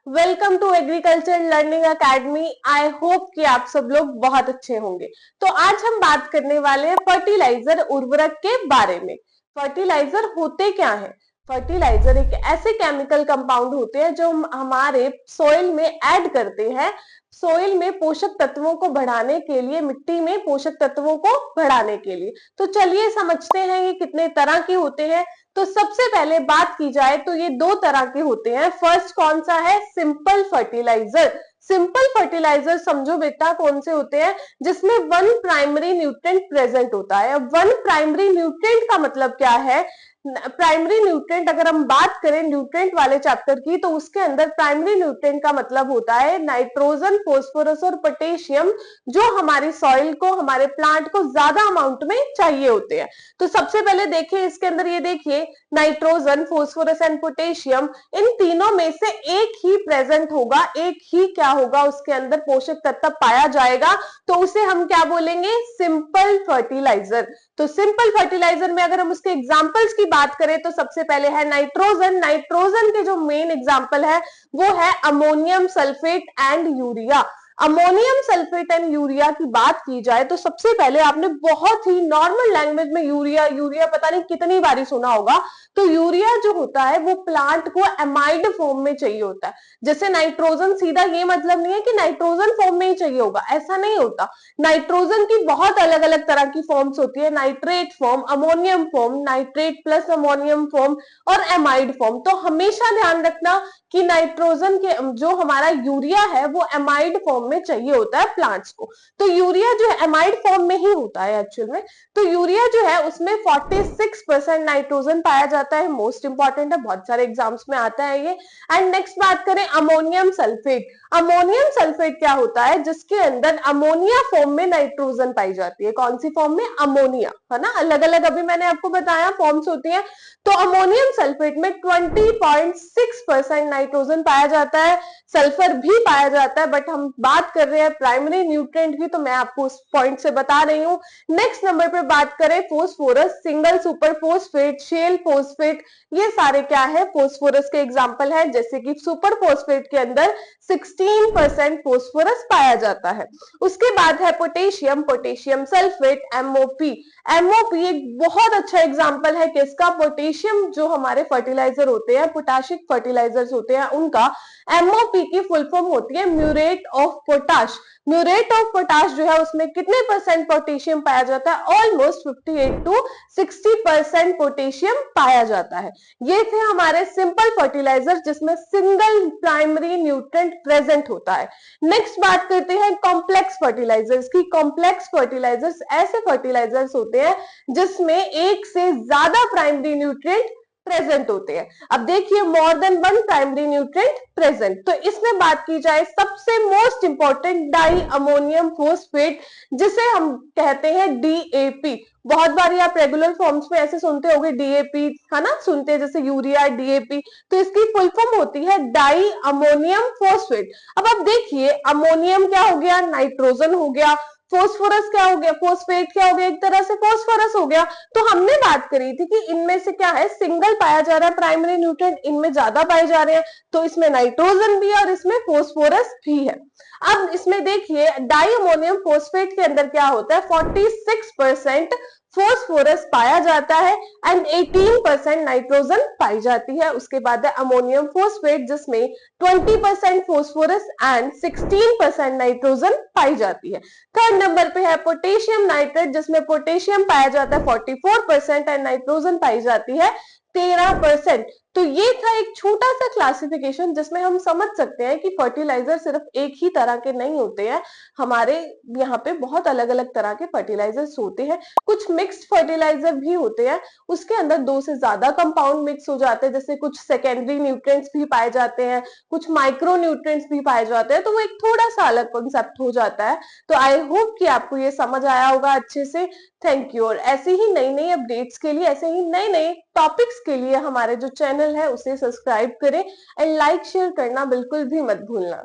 Welcome to agriculture learning academy. I hope कि आप सब लोग बहुत अच्छे होंगे। तो आज हम बात करने वाले हैं फर्टिलाइजर उर्वरक के बारे में। फर्टिलाइजर होते क्या है? फर्टिलाइजर एक ऐसे केमिकल कंपाउंड होते हैं जो हम हमारे सॉइल में ऐड करते हैं, सॉइल में पोषक तत्वों को बढ़ाने के लिए, मिट्टी में पोषक तत्वों को बढ़ाने के लिए। तो चलिए समझते हैं ये कितने तरह के होते हैं। तो सबसे पहले बात की जाए तो ये दो तरह के होते हैं। फर्स्ट कौन सा है? Simple fertiliser. सिंपल फर्टिलाइजर समझो बेटा कौन से होते हैं? जिसमें वन प्राइमरी न्यूट्रिएंट प्रेजेंट होता है। वन प्राइमरी न्यूट्रिएंट का मतलब क्या है? प्राइमरी न्यूट्रिएंट अगर हम बात करें न्यूट्रिएंट वाले चैप्टर की, तो उसके अंदर प्राइमरी न्यूट्रिएंट का मतलब होता है नाइट्रोजन, फोस्फोरस और पोटेशियम, जो हमारी सॉइल को, हमारे प्लांट को ज्यादा अमाउंट में चाहिए होते हैं। तो सबसे पहले देखिए इसके अंदर, ये देखिए नाइट्रोजन, फोस्फोरस एंड पोटेशियम, इन तीनों में से एक ही प्रेजेंट होगा, एक ही क्या होगा, उसके अंदर पोषक तत्व पाया जाएगा। तो उसे हम क्या बोलेंगे? Simple fertiliser. तो सिंपल फर्टिलाइजर में अगर हम उसके एग्जांपल्स की बात करें तो सबसे पहले है नाइट्रोजन। नाइट्रोजन के जो मेन एग्जांपल है वो है ammonium sulphate and urea. Ammonium sulphate and urea की बात की जाए तो सबसे पहले आपने बहुत ही नॉर्मल लैंग्वेज में यूरिया यूरिया पता नहीं कितनी बारी सुना होगा। तो यूरिया जो होता है वो प्लांट को एमाइड फॉर्म में चाहिए होता है। जैसे नाइट्रोजन, सीधा ये मतलब नहीं है कि नाइट्रोजन फॉर्म में ही चाहिए होगा, ऐसा नहीं होता। नाइट्रोजन की बहुत अलग अलग तरह की फॉर्म्स होती है, nitrate form, ammonium form, nitrate plus ammonium form और एमाइड फॉर्म। तो हमेशा ध्यान रखना कि नाइट्रोजन के जो हमारा यूरिया है वो एमाइड फॉर्म में चाहिए होता है प्लांट्स को। तो यूरिया जो है एमाइड फॉर्म में ही होता है एक्चुअल में। तो यूरिया जो है उसमें 46% नाइट्रोजन पाया जाता है। मोस्ट इंपॉर्टेंट है, बहुत सारे एग्जाम्स में आता है ये। एंड नेक्स्ट बात करें अमोनियम सल्फेट। अमोनियम सल्फेट क्या होता है? जिसके अंदर अमोनिया फॉर्म में नाइट्रोजन पाई जाती है। कौन सी फॉर्म में? अमोनिया, है ना। अलग अलग अभी मैंने आपको बताया फॉर्म्स होती है। तो अमोनियम सल्फेट में 20.6% नाइट्रोजन पाया जाता है, सल्फर भी पाया जाता है, बट हम बात कर रहे हैं प्राइमरी न्यूट्रिएंट की, तो मैं आपको उस पॉइंट से बता रही हूँ। नेक्स्ट नंबर पे बात करें phosphorus, single super phosphate, shell phosphate, ये सारे क्या है? फोस्फोरस के एग्जाम्पल है। जैसे कि सुपर फोस्फेट के अंदर 16% फोस्फोरस पाया जाता है। उसके बाद है potassium, potassium sulphate, MOP. MOP एक बहुत अच्छा एग्जाम्पल है किसका? पोटेशियम जो हमारे फर्टिलाइजर होते हैं, पोटाशिक फर्टिलाइजर्स होते हैं, उनका एमओपी की फुल फॉर्म होती है muriate of potash. Muriate of potash जो है उसमें कितने परसेंट पोटेशियम पाया जाता है? ऑलमोस्ट 58 to 60% पोटेशियम पाया जाता है। ये थे हमारे सिंपल फर्टिलाइजर जिसमें सिंगल प्राइमरी न्यूट्रिएंट प्रेजेंट होता है। नेक्स्ट बात करते हैं कॉम्प्लेक्स फर्टिलाइजर्स की। कॉम्प्लेक्स फर्टिलाइजर्स ऐसे फर्टिलाइजर्स होते हैं जिसमें एक से ज्यादा प्राइमरी न्यूट्रिएंट प्रेजेंट होते हैं। अब देखिए more than one primary nutrient present. तो इसमें बात की जाए सबसे most important di ammonium phosphate, जिसे हम कहते हैं डीएपी। बहुत बार आप रेगुलर फॉर्म्स में ऐसे सुनते होंगे डीएपी, है ना, सुनते हैं जैसे यूरिया, डीएपी। तो इसकी फुल फॉर्म होती है डाई अमोनियम फोस्फेट। अब आप देखिए अमोनियम क्या हो गया? नाइट्रोजन हो गया। फोस्फोरस क्या हो गया? फोस्फेट क्या हो गया? एक तरह से फोस्फोरस हो गया। तो हमने बात करी थी कि इनमें से क्या है? सिंगल पाया जा रहा है प्राइमरी न्यूट्रिएंट, इनमें ज्यादा पाए जा रहे हैं। तो इसमें नाइट्रोजन भी है और इसमें फोस्फोरस भी है। अब इसमें देखिए डाई अमोनियम फोस्फेट के अंदर क्या होता है? 46% फोस्फोरस पाया जाता है एंड 18% नाइट्रोजन पाई जाती है। उसके बाद है अमोनियम फोस्फेट जिसमें 20% फोस्फोरस एंड 16% नाइट्रोजन पाई जाती है। थर्ड नंबर पे है पोटेशियम नाइट्रेट जिसमें पोटेशियम पाया जाता है 44% एंड नाइट्रोजन पाई जाती है 13%। तो ये था एक छोटा सा क्लासिफिकेशन जिसमें हम समझ सकते हैं कि फर्टिलाइजर सिर्फ एक ही तरह के नहीं होते हैं। हमारे यहाँ पे बहुत अलग अलग तरह के फर्टिलाइजर्स होते हैं। कुछ मिक्स्ड फर्टिलाइजर भी होते हैं, उसके अंदर दो से ज्यादा कंपाउंड मिक्स हो जाते हैं। जैसे कुछ सेकेंडरी न्यूट्रिएंट्स भी पाए जाते हैं, कुछ माइक्रो न्यूट्रिएंट्स भी पाए जाते हैं। तो वो एक थोड़ा सा अलग कॉन्सेप्ट हो जाता है। तो आई होप कि आपको ये समझ आया होगा अच्छे से। Thank you. और ऐसे ही नई नई अपडेट्स के लिए, ऐसे ही नए नए टॉपिक्स के लिए हमारे जो चैनल है उसे सब्सक्राइब करें एंड लाइक शेयर करना बिल्कुल भी मत भूलना।